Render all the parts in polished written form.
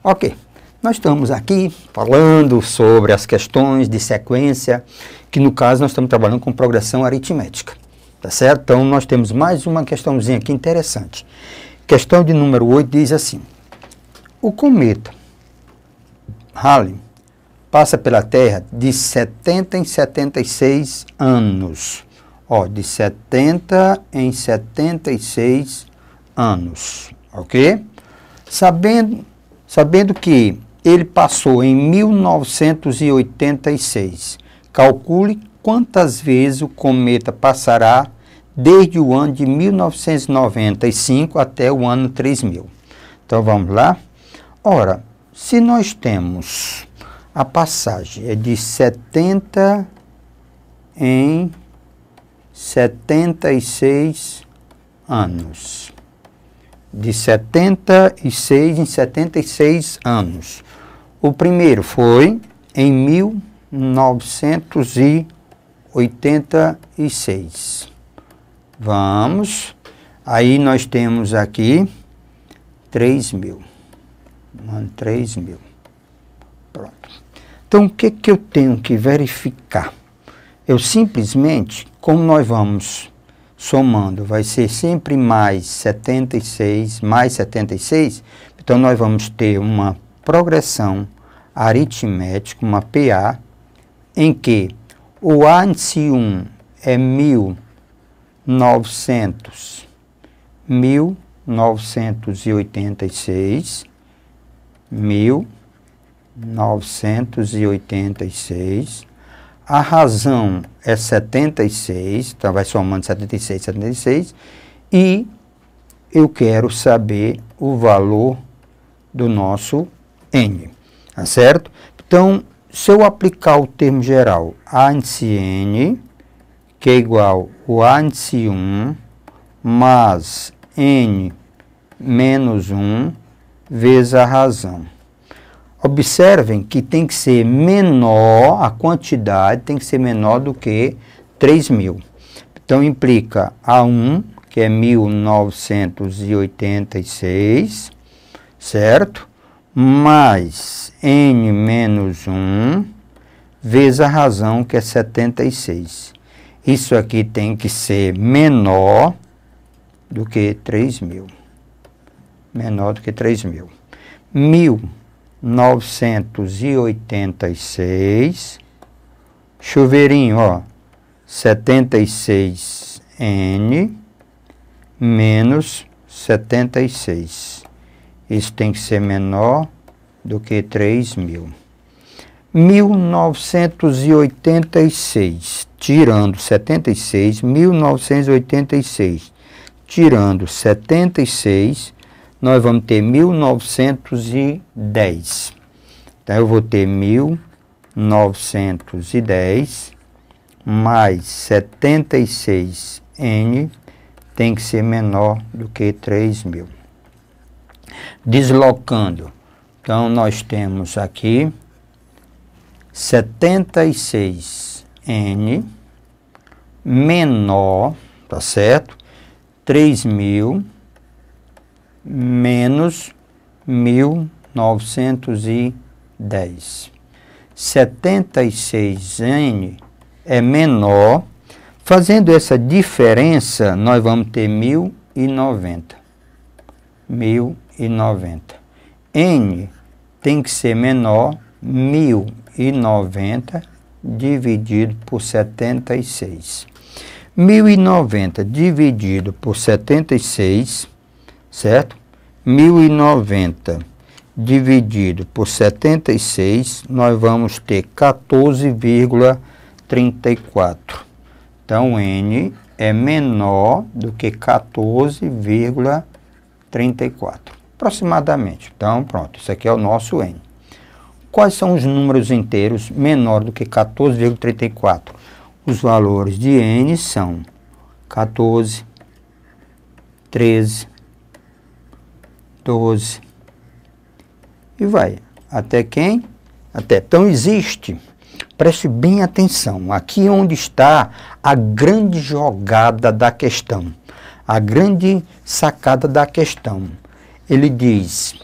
Ok, nós estamos aqui falando sobre as questões de sequência, que no caso nós estamos trabalhando com progressão aritmética, tá certo? Então nós temos mais uma questãozinha aqui interessante. Questão de número 8 diz assim: o cometa Halley passa pela Terra de 70 em 76 anos. Ó, de 70 em 76 anos, ok? Sabendo que ele passou em 1986, calcule quantas vezes o cometa passará desde o ano de 1995 até o ano 3000. Então vamos lá? Ora, se nós temos a passagem é de 70 em 76 anos. De 76 em 76 anos. O primeiro foi em 1986. Vamos. Aí nós temos aqui 3000. Ano 3000. Pronto. Então, o que eu tenho que verificar? Eu simplesmente, como nós vamos somando, vai ser sempre mais 76, então nós vamos ter uma progressão aritmética, uma PA, em que o A índice 1 é 1986, a razão é 76, então vai somando 76, e eu quero saber o valor do nosso N, tá certo? Então, se eu aplicar o termo geral A índice N, que é igual ao A índice 1, mais N menos 1, vezes a razão. Observem que tem que ser menor, a quantidade tem que ser menor do que 3000. Então, implica A1, que é 1986, certo? Mais N menos 1, vezes a razão, que é 76. Isso aqui tem que ser menor do que 3000. Menor do que 3000. 1986, chuveirinho, ó, 76N menos 76. Isso tem que ser menor do que 3000. 1986, tirando 76, 1986, tirando 76, nós vamos ter 1910. Então, eu vou ter 1910 mais 76N tem que ser menor do que 3000. Deslocando. Então, nós temos aqui 76N menor, tá certo? 3000 menos 1910. 76N é menor. Fazendo essa diferença, nós vamos ter 1090. 1090. N tem que ser menor, 1090 dividido por 76. 1090 dividido por 76, certo? 1090 dividido por 76, nós vamos ter 14,34. Então, N é menor do que 14,34, aproximadamente. Então, pronto, isso aqui é o nosso N. Quais são os números inteiros menor do que 14,34? Os valores de N são 14, 13, 12, e vai até quem? Até. Então, existe, preste bem atenção, aqui onde está a grande jogada da questão, a grande sacada da questão. Ele diz,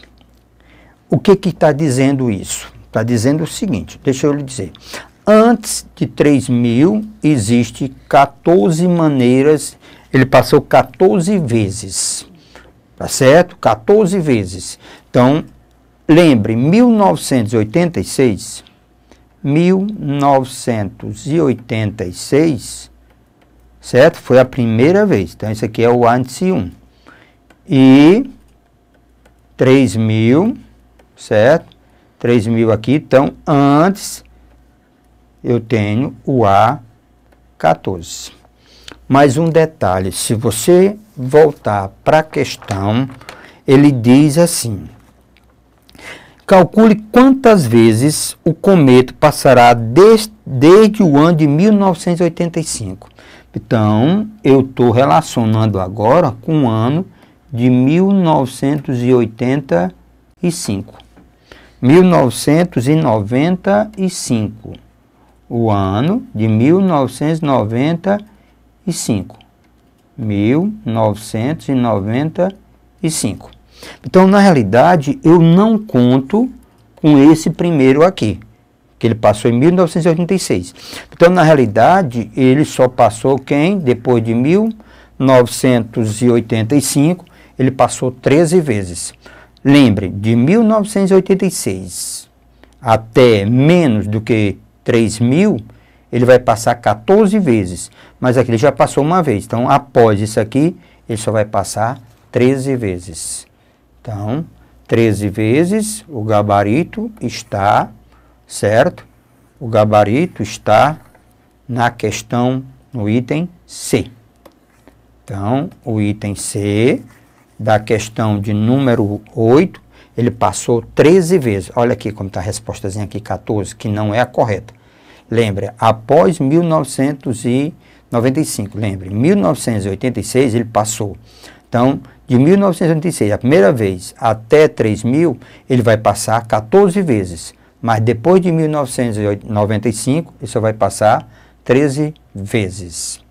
o que está dizendo isso? Está dizendo o seguinte, deixa eu lhe dizer. Antes de 3.000, existe 14 maneiras, ele passou 14 vezes, tá certo? 14 vezes. Então, lembre, 1986, certo? Foi a primeira vez. Então, isso aqui é o antes 1. E 3.000, certo? 3.000 aqui. Então, antes, eu tenho o A14. Mais um detalhe. Se você voltar para a questão, ele diz assim: calcule quantas vezes o cometa passará desde o ano de 1985. Então, eu estou relacionando agora com o ano de 1985. 1995. O ano de 1995. 1995. Então, na realidade, eu não conto com esse primeiro aqui, que ele passou em 1986. Então, na realidade, ele só passou quem? Depois de 1985, ele passou 13 vezes. Lembre, de 1986 até menos do que 3.000, ele vai passar 14 vezes. Mas aqui ele já passou uma vez. Então, após isso aqui, ele só vai passar 13 vezes. Então, 13 vezes, o gabarito está, certo? O gabarito está na questão, no item C. Então, o item C, da questão de número 8, ele passou 13 vezes. Olha aqui como está a respostazinha aqui, 14, que não é a correta. Lembre, após 1995, lembre, 1986 ele passou. Então, de 1986, a primeira vez, até 3.000, ele vai passar 14 vezes. Mas depois de 1995, ele só vai passar 13 vezes.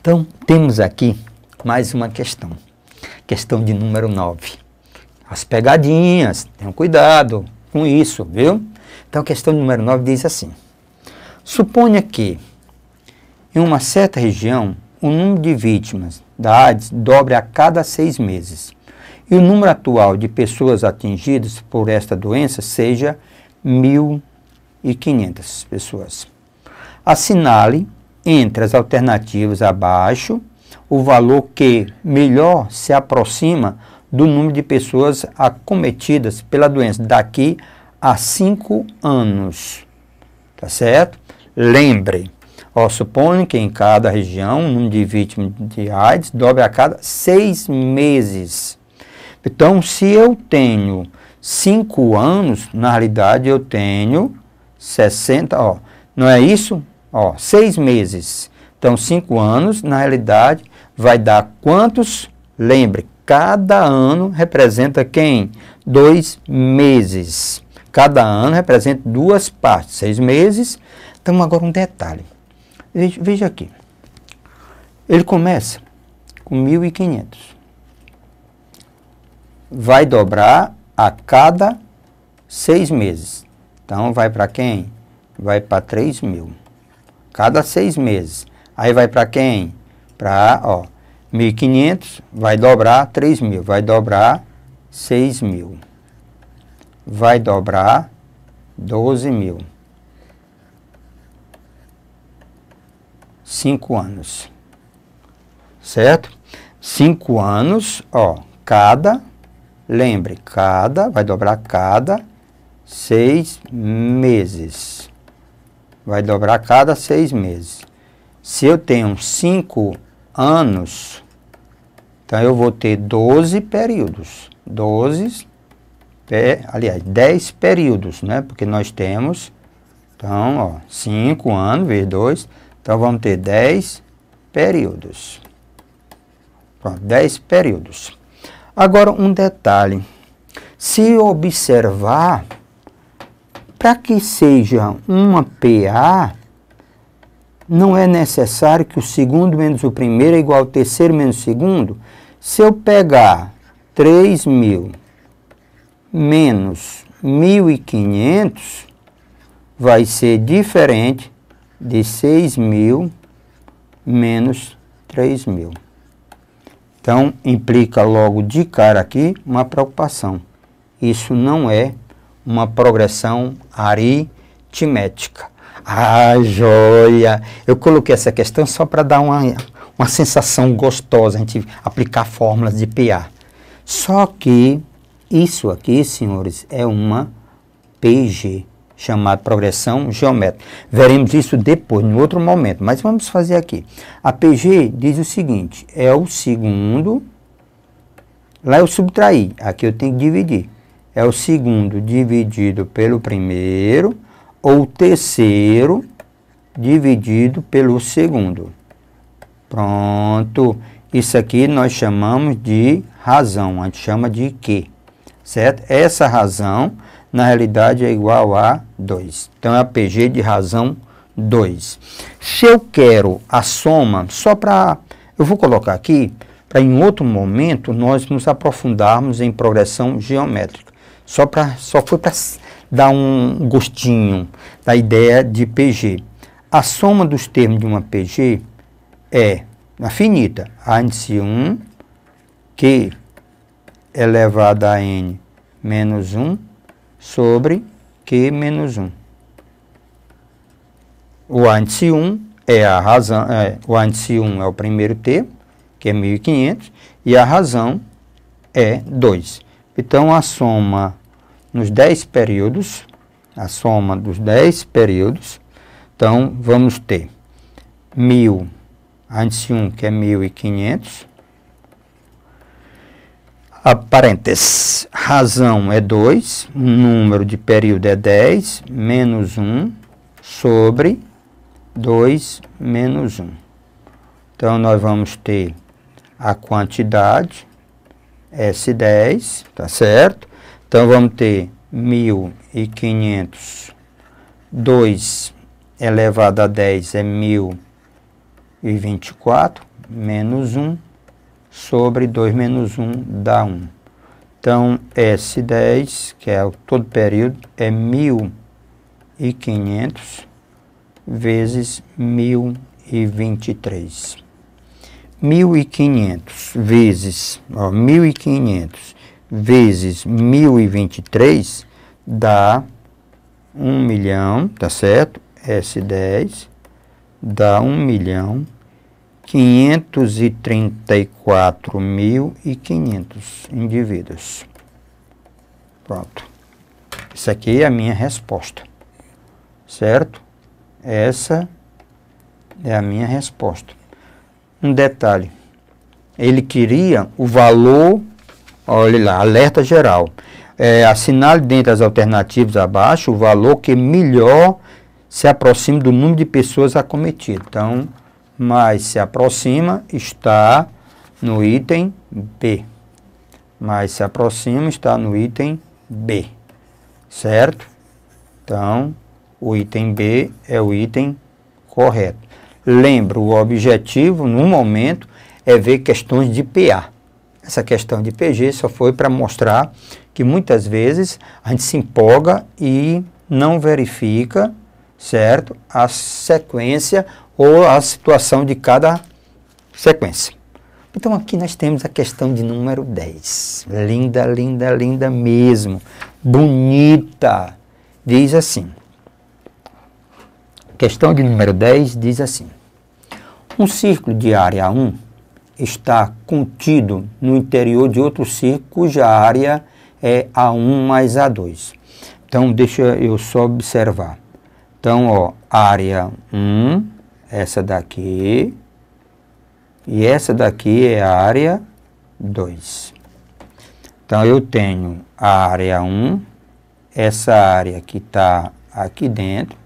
Então, temos aqui mais uma questão. Questão de número 9. As pegadinhas, tenham cuidado com isso, viu? Então, a questão de número 9 diz assim: suponha que, em uma certa região, o número de vítimas da AIDS dobre a cada 6 meses e o número atual de pessoas atingidas por esta doença seja 1.500 pessoas. Assinale entre as alternativas abaixo o valor que melhor se aproxima do número de pessoas acometidas pela doença daqui a 5 anos. Tá certo? Lembre, suponha que em cada região o número de vítimas de AIDS dobre a cada 6 meses. Então, se eu tenho 5 anos, na realidade eu tenho 60, não é isso? 6 meses. Então, 5 anos, na realidade, vai dar quantos? Lembre, cada ano representa quem? 2 meses. Cada ano representa 2 partes, 6 meses. Então, agora um detalhe. Veja aqui. Ele começa com 1.500. Vai dobrar a cada 6 meses. Então, vai para quem? Vai para 3.000. Cada 6 meses. Aí vai para quem? Para, 1.500, vai dobrar 3.000. Vai dobrar 6.000. Vai dobrar 12.000. 5 anos. Certo? 5 anos, cada, lembre, vai dobrar cada 6 meses. Vai dobrar cada 6 meses. Se eu tenho 5 anos, então eu vou ter 12 períodos. 10 períodos, né? Porque nós temos, então, 5 anos vezes 2, então vamos ter 10 períodos. Pronto, 10 períodos. Agora, um detalhe. Se observar, para que seja uma PA, não é necessário que o segundo menos o primeiro é igual ao terceiro menos o segundo. Se eu pegar 3.000 menos 1.500 vai ser diferente de 6.000 menos 3.000. Então, implica logo de cara aqui uma preocupação. Isso não é uma progressão aritmética. Ah, joia! Eu coloquei essa questão só para dar uma sensação gostosa, a gente aplicar fórmulas de PA. Só que isso aqui, senhores, é uma PG, chamada progressão geométrica. Veremos isso depois, em outro momento, mas vamos fazer aqui. A PG diz o seguinte, é o segundo, lá eu subtraí, aqui eu tenho que dividir. É o segundo dividido pelo primeiro, ou terceiro dividido pelo segundo. Pronto. Isso aqui nós chamamos de razão, a gente chama de Q, certo? Essa razão, na realidade, é igual a 2. Então, é a PG de razão 2. Se eu quero a soma, só para... Eu vou colocar aqui, para em outro momento, nós nos aprofundarmos em progressão geométrica. Só foi para dar um gostinho da ideia de PG. A soma dos termos de uma PG é a finita, a índice 1, Q elevado a n menos 1, sobre Q menos 1. O índice 1 é a razão, o índice 1 é o primeiro termo, que é 1.500, e a razão é 2. Então, a soma nos 10 períodos, a soma dos 10 períodos, então, vamos ter 1.000, índice 1, que é 1.500, a parênteses, razão é 2, o número de período é 10, menos 1, sobre 2 menos 1. Então, nós vamos ter a quantidade, S10, tá certo? Então, vamos ter 1.500, 2 elevado a 10 é 1.024, menos 1, sobre 2 menos 1 dá 1. Então, S10, que é o todo período, é 1.500 vezes 1.023. 1.500 vezes, 1.500 vezes 1.023 dá 1 milhão, tá certo? S10 dá 1.534.500 indivíduos. Pronto. Isso aqui é a minha resposta, certo? Essa é a minha resposta. Um detalhe, ele queria o valor, olha lá, alerta geral. Assinale dentre as alternativas abaixo o valor que melhor se aproxima do número de pessoas acometidas. Então, mais se aproxima está no item B. Mais se aproxima está no item B, certo? Então, o item B é o item correto. Lembra, o objetivo, no momento, é ver questões de PA. Essa questão de PG só foi para mostrar que muitas vezes a gente se empolga e não verifica, certo, a sequência ou a situação de cada sequência. Então, aqui nós temos a questão de número 10. Linda, linda, linda mesmo. Bonita. Diz assim. Questão de número 10 diz assim. Um círculo de área 1 está contido no interior de outro círculo cuja área é A1 mais A2. Então, deixa eu só observar. Então, ó, área 1, essa daqui, e essa daqui é a área 2. Então, eu tenho a área 1, essa área que está aqui dentro.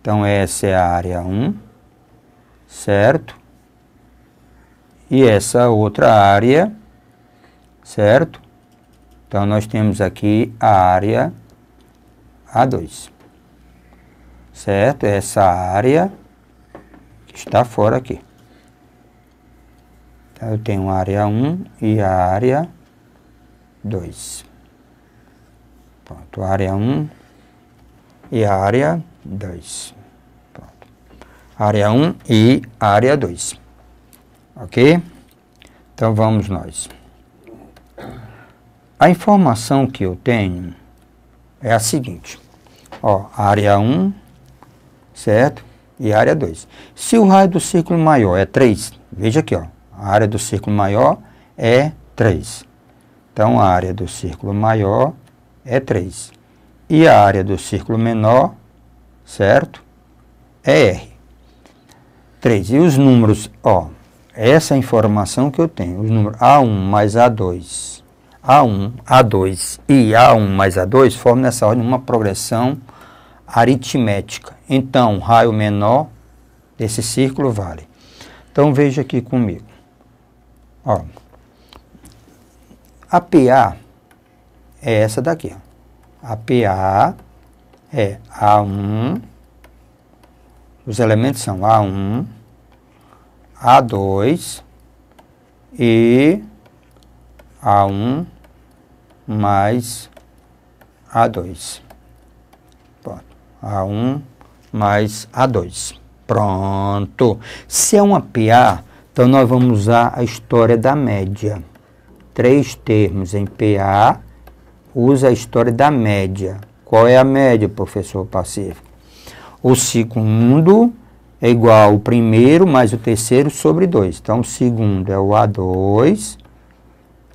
Então, essa é a área 1, certo? E essa outra área, certo? Então, nós temos aqui a área A2, certo? Essa área que está fora aqui. Então, eu tenho a área 1 e a área 2. Pronto, área 1 e área 2. Pronto. Área 1 e área 2. Ok? Então vamos nós. A informação que eu tenho é a seguinte. Ó, área 1, certo? E área 2. Se o raio do círculo maior é 3, veja aqui, ó. A área do círculo maior é 3. Então, a área do círculo maior é 3. E a área do círculo menor, certo? É R. 3. E os números, ó, essa é a informação que eu tenho. Os números A1 mais A2, A1, A2 e A1 mais A2 formam nessa ordem uma progressão aritmética. Então, o raio menor desse círculo vale. Então, veja aqui comigo. Ó, a PA é essa daqui. Ó. A PA é A1, os elementos são A1, A2 e A1 mais A2. Pronto. A1 mais A2. Pronto. Se é uma PA, então nós vamos usar a história da média. 3 termos em PA, usa a história da média. Qual é a média, professor Pacífico? O segundo é igual ao primeiro mais o terceiro sobre 2. Então, o segundo é o A2.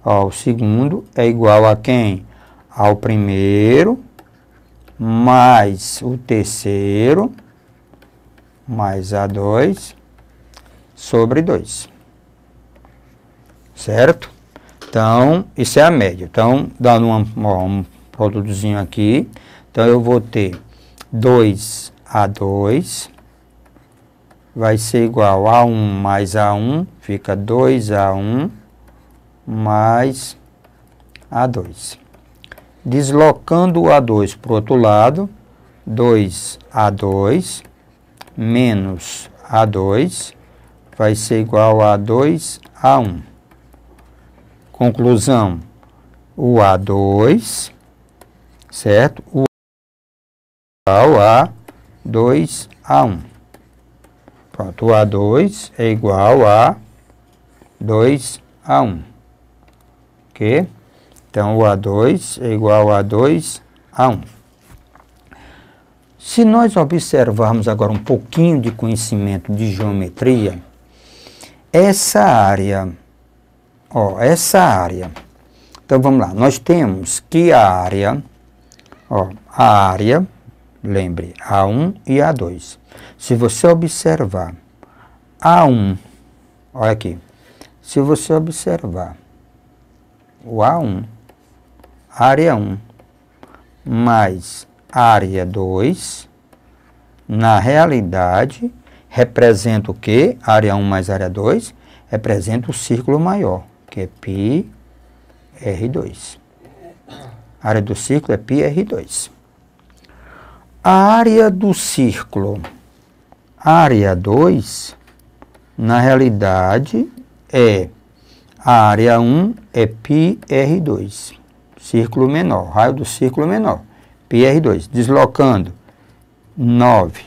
Ó, o segundo é igual a quem? Ao primeiro mais o terceiro mais A2 sobre 2. Certo? Então, isso é a média. Então, dando um produtozinho aqui. Então, eu vou ter 2A2 vai ser igual a 1 mais A1, fica 2A1 mais A2. Deslocando o A2 para o outro lado, 2A2 menos A2 vai ser igual a 2A1. Conclusão, o A2, certo? O igual a 2A1. Pronto, o A2 é igual a 2A1. Ok? Então, o A2 é igual a 2A1. Se nós observarmos agora um pouquinho de conhecimento de geometria, essa área, ó, essa área, então vamos lá, nós temos que a área, ó, a área, lembre, A1 e A2. Se você observar A1, olha aqui, se você observar o A1, área 1, mais área 2, na realidade, representa o quê? Área 1 mais área 2, representa o círculo maior, que é πr2. A área do círculo é πr2. A área do círculo, área 2, na realidade, é a área 1 é πr2, círculo menor, raio do círculo menor, πr2, deslocando 9.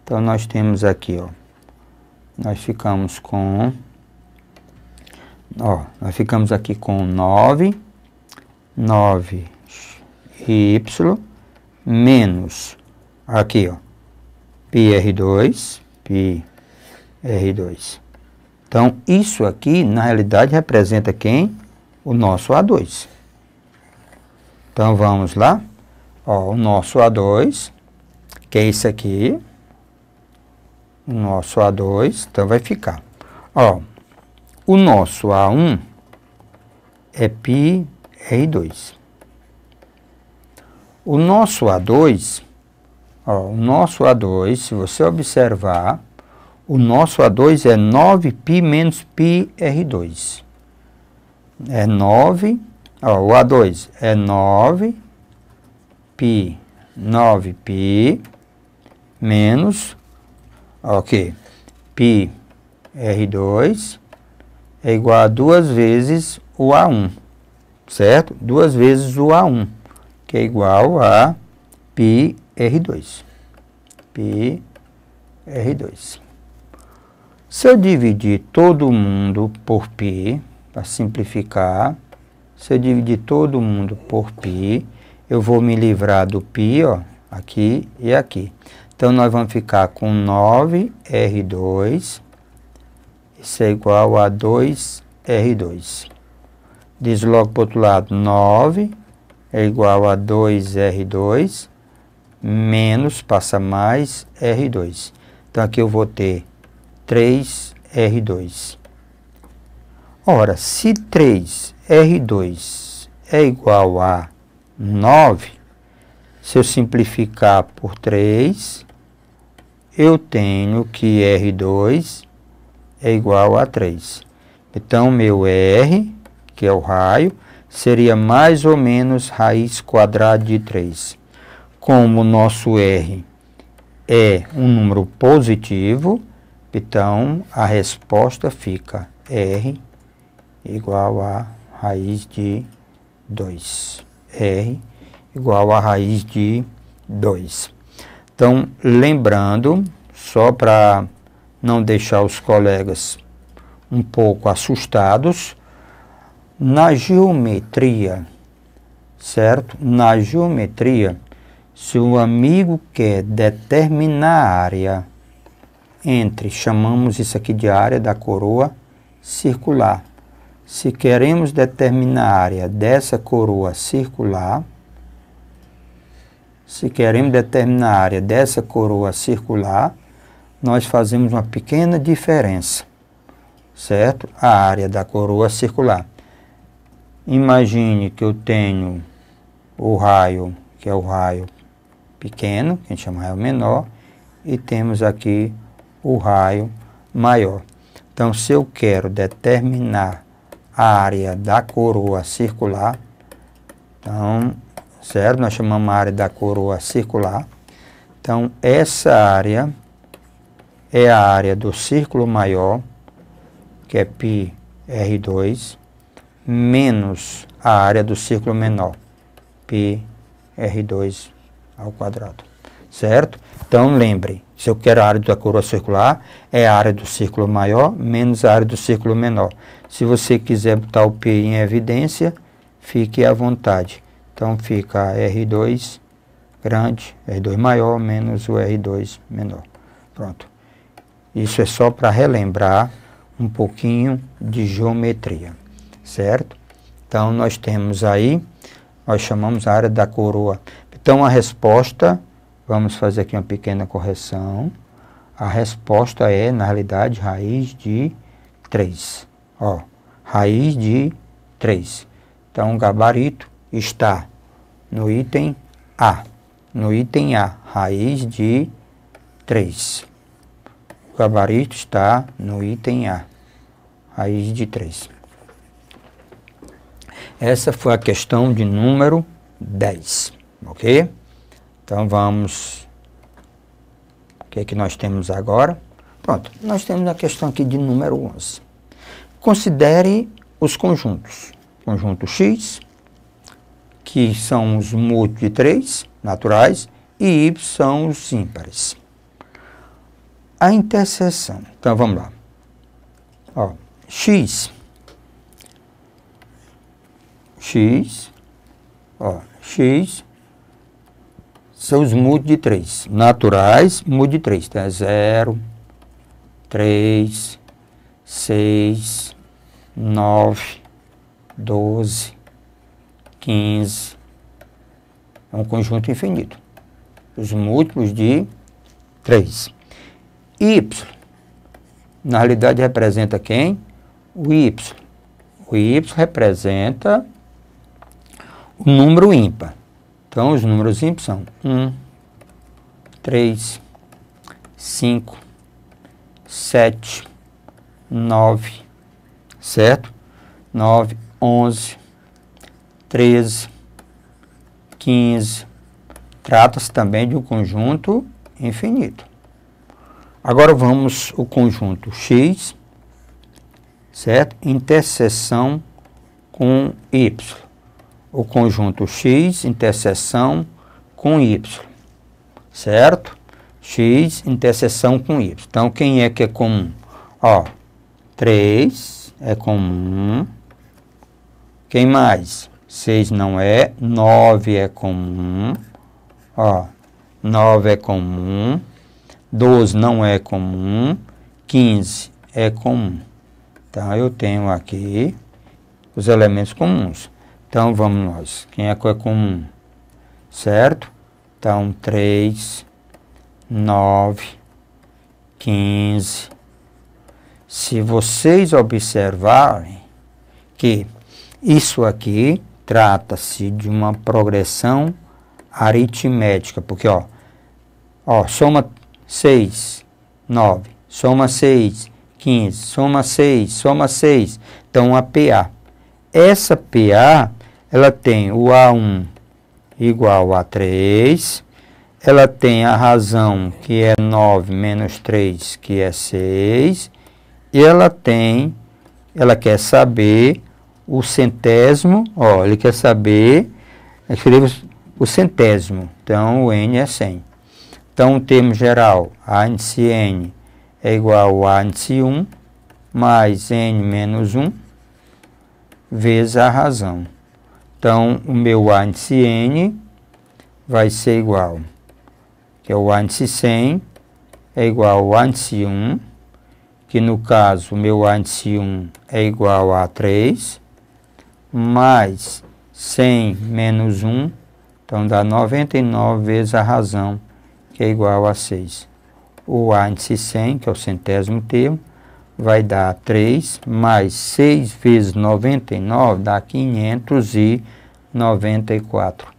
Então, nós temos aqui, ó, nós ficamos aqui com 9, 9y, menos, aqui, ó, πr2. Então, isso aqui, na realidade, representa quem? O nosso A2. Então, vamos lá. Ó, o nosso A2, que é esse aqui. O nosso A2, então vai ficar. Ó, o nosso A1 é πr2. O nosso A2, ó, o nosso A2, se você observar, o nosso A2 é 9π menos πr2. É 9, ó, o A2 é 9π menos, ok, πr2 é igual a 2 vezes o A1, certo? 2 vezes o A1, que é igual a π R2. Π R2. Se eu dividir todo mundo por π, para simplificar, se eu dividir todo mundo por π, eu vou me livrar do π, ó, aqui e aqui. Então, nós vamos ficar com 9R2, isso é igual a 2R2. Desloco para o outro lado, 9 é igual a 2R2, menos, passa mais, R2. Então, aqui eu vou ter 3R2. Ora, se 3R2 é igual a 9, se eu simplificar por 3, eu tenho que R2 é igual a 3. Então, meu R, que é o raio, seria mais ou menos raiz quadrada de 3. Como o nosso R é um número positivo, então a resposta fica R igual a raiz de 2. R igual a raiz de 2. Então, lembrando, só para não deixar os colegas um pouco assustados, na geometria, certo? Na geometria, se o amigo quer determinar a área entre, chamamos isso aqui de área da coroa circular. Se queremos determinar a área dessa coroa circular, nós fazemos uma pequena diferença, certo? A área da coroa circular. Imagine que eu tenho o raio, que é o raio pequeno, que a gente chama raio menor, e temos aqui o raio maior. Então, se eu quero determinar a área da coroa circular, então, certo? Nós chamamos a área da coroa circular. Então, essa área é a área do círculo maior, que é π R2, menos a área do círculo menor, π R2 ao quadrado, certo? Então, lembre, se eu quero a área da coroa circular, é a área do círculo maior menos a área do círculo menor. Se você quiser botar o π em evidência, fique à vontade. Então, fica R2 grande, R2 maior, menos o R2 menor. Pronto. Isso é só para relembrar um pouquinho de geometria, certo? Então, nós temos aí, nós chamamos a área da coroa. Então, a resposta, vamos fazer aqui uma pequena correção. A resposta é, na realidade, raiz de 3. Ó, raiz de 3. Então, o gabarito está no item A. No item A, raiz de 3. O gabarito está no item A, raiz de 3. Essa foi a questão de número 10, ok? Então, vamos... O que é que nós temos agora? Pronto, nós temos a questão aqui de número 11. Considere os conjuntos. Conjunto X, que são os múltiplos de 3, naturais, e Y são os ímpares. A interseção. Então, vamos lá. Ó, X, são os múltiplos de 3. Naturais, múltiplo de 3. Então, é 0, 3, 6, 9, 12, 15. É um conjunto infinito. Os múltiplos de 3. Y, na realidade, representa quem? O Y. O Y representa o número ímpar. Então, os números ímpares são 1, 3, 5, 7, 9, certo? 9, 11, 13, 15. Trata-se também de um conjunto infinito. Agora vamos ao conjunto X, certo? Interseção com Y. o conjunto X interseção com Y, certo? X interseção com Y. Então, quem é que é comum? Ó, 3 é comum. Quem mais? 6 não é. 9 é comum. Ó, 9 é comum. 12 não é comum. 15 é comum. Então, eu tenho aqui os elementos comuns. Então, vamos nós. Quem é que é comum? Certo? Então, 3, 9, 15. Se vocês observarem que isso aqui trata-se de uma progressão aritmética, porque, ó, soma 6, 9, soma 6, 15, soma 6, soma 6. Então, a PA. Essa PA, ela tem o A1 igual a 3, ela tem a razão, que é 9 menos 3, que é 6, e ela quer saber o centésimo, ó, ele quer saber, escreva o centésimo, então o N é 100. Então, o termo geral, A índice N é igual a índice 1, mais N menos 1, vezes a razão. Então, o meu A índice N vai ser igual, que é o A índice 100, é igual ao A índice 1, que no caso, o meu A índice 1 é igual a 3, mais 100 menos 1, então dá 99 vezes a razão, que é igual a 6. O A índice 100, que é o centésimo termo, vai dar 3, mais 6 vezes 99 dá 594.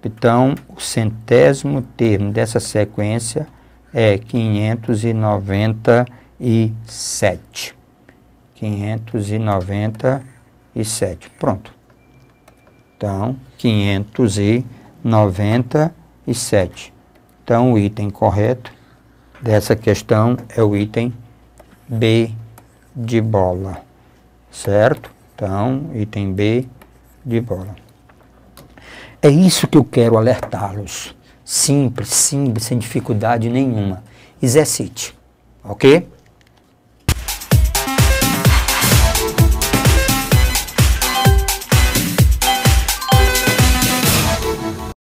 Então, o centésimo termo dessa sequência é 597. 597. Pronto. Então, 597. Então, o item correto dessa questão é o item B de bola. Certo? Então, item B de bola. É isso que eu quero alertá-los. Simples, sem dificuldade nenhuma. Exercite. Ok?